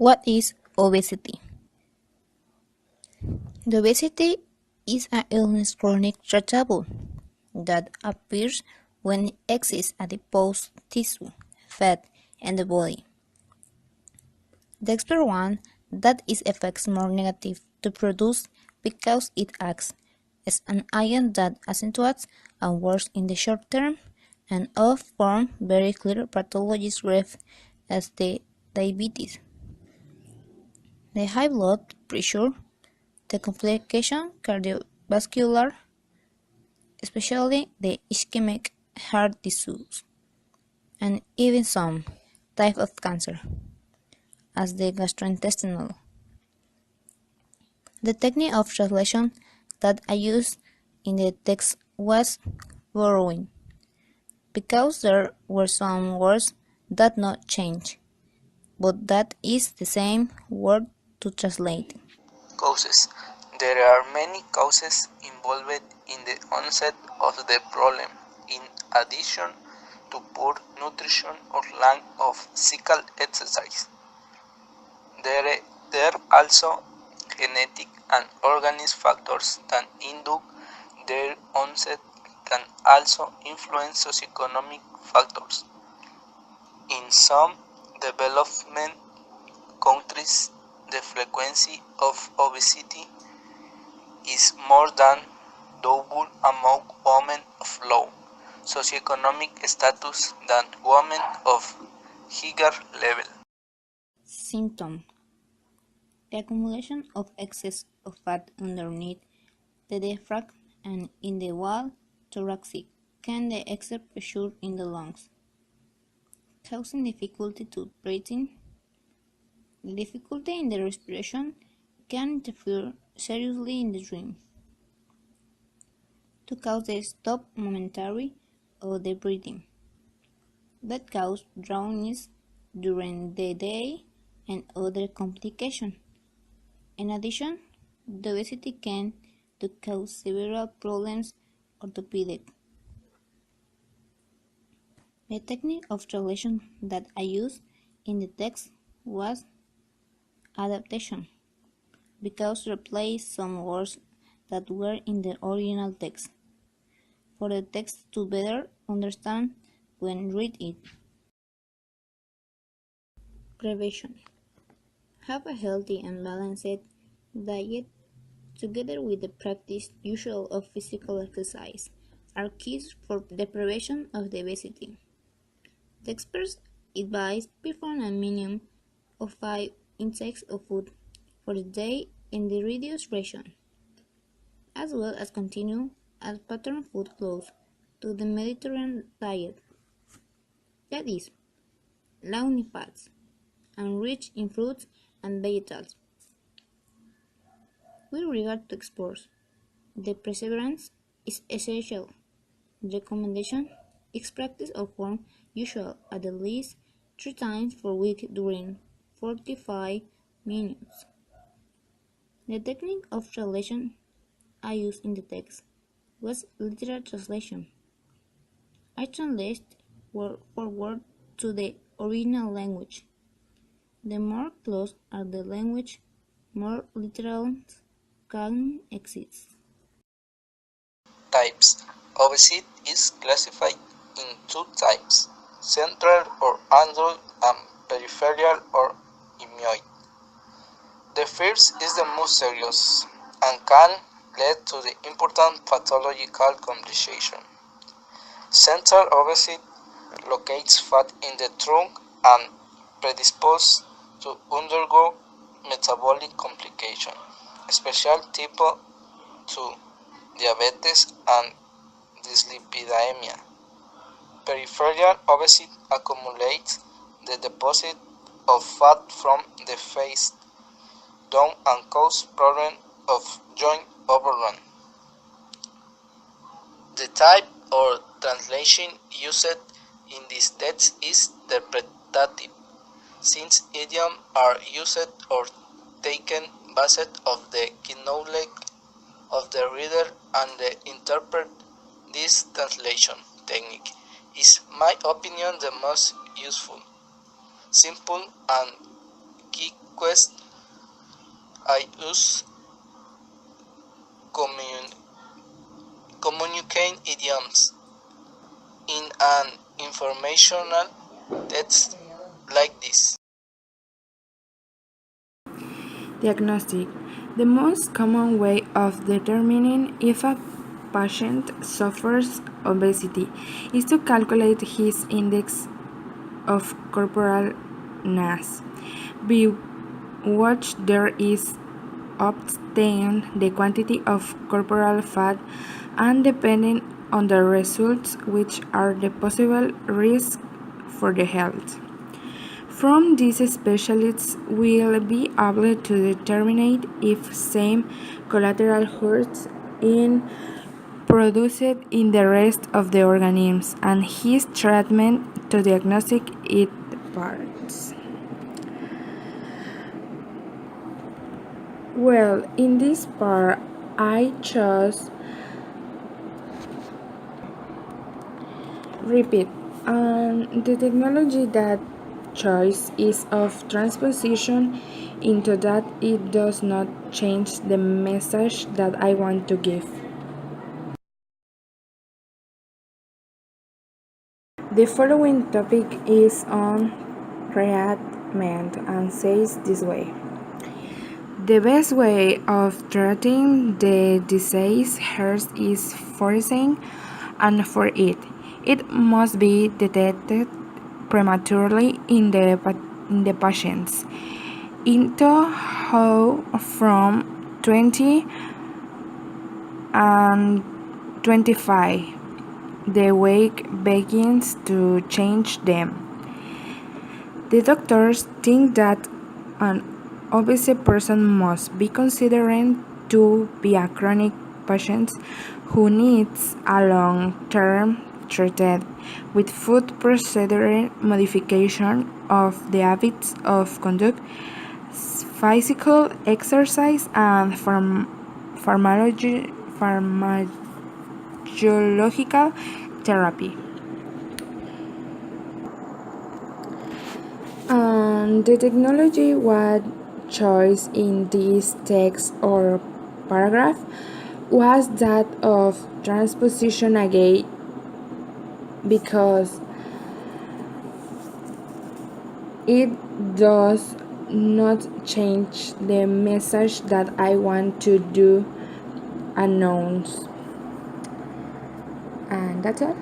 What is obesity? The obesity is an illness chronic treatable that appears when excess adipose tissue, fat, in the body. The expert one that its effects more negative to produce because it acts as an agent that accentuates and works in the short term and of form very clear pathologies ref as the diabetes, the high blood pressure, the complication cardiovascular, especially the ischemic heart disease, and even some type of cancer, as the gastrointestinal. The technique of translation that I used in the text was borrowing, because there were some words that not change, but that is the same word to translate. Causes. There are many causes involved in the onset of the problem, in addition to poor nutrition or lack of physical exercise. There are also genetic and organic factors that induce their onset can also influence socioeconomic factors. In some development countries, the frequency of obesity is more than double among women of low socioeconomic status than women of higher level. Symptom: the accumulation of excess of fat underneath the diaphragm and in the wall thoracic can the excess pressure in the lungs, causing difficulty to breathing. The difficulty in the respiration can interfere seriously in the dream, to cause the stop momentary of the breathing, that cause drowsiness during the day and other complications. In addition, the obesity can to cause several problems orthopedic. The technique of translation that I used in the text was adaptation, because replaced some words that were in the original text, for the text to better understand when read it. Prevention: have a healthy and balanced diet together with the practice usual of physical exercise are keys for the prevention of the obesity. The experts advise perform a minimum of 5 intakes of food for the day in the reduced ration, as well as continue as pattern food close to the Mediterranean diet, that is, low in fats and rich in fruits and vegetables. With regard to exports, the perseverance is essential. The recommendation is practice of form usual at least 3 times per week during 45 minutes. The technique of translation I used in the text was literal translation. I translated word for word to the original language. The more close are the language, more literals can exist. Types. Obesity is classified in two types, central or android and peripheral or immunoid. The first is the most serious and can lead to the important pathological complication. Central obesity locates fat in the trunk and predisposes to undergo metabolic complication, especially type 2 diabetes and dyslipidemia. Peripheral obesity accumulates the deposit of fat from the face down and causes problems of joint overrun. The type or translation used in this text is interpretative, since idioms are used or taken based on the knowledge of the reader, and the interpret this translation technique is, my opinion, the most useful, simple, and key quest I use communicate idioms in an informational text like this. Diagnostic. The most common way of determining if a patient suffers obesity is to calculate his index of corporal mass, by which there is obtained the quantity of corporal fat, and depending on the results, which are the possible risks for the health. From these specialists will be able to determine if same collateral hurts in produced in the rest of the organisms and his treatment to diagnose its parts. Well, in this part, I chose repeat, and the technology that choice is of transposition into that it does not change the message that I want to give. The following topic is on treatment and says this way. The best way of treating the disease first is forcing, and for it, it must be detected prematurely in the patients. Into how from 20 and 25 the weight begins to change them. The doctors think that an obese person must be considered to be a chronic patient who needs a long-term treatment with food procedure modification of the habits of conduct, physical exercise, and pharmacological therapy. And the technology was choice in this text or paragraph was that of transposition again because it does not change the message that I want to do announce. And that's all.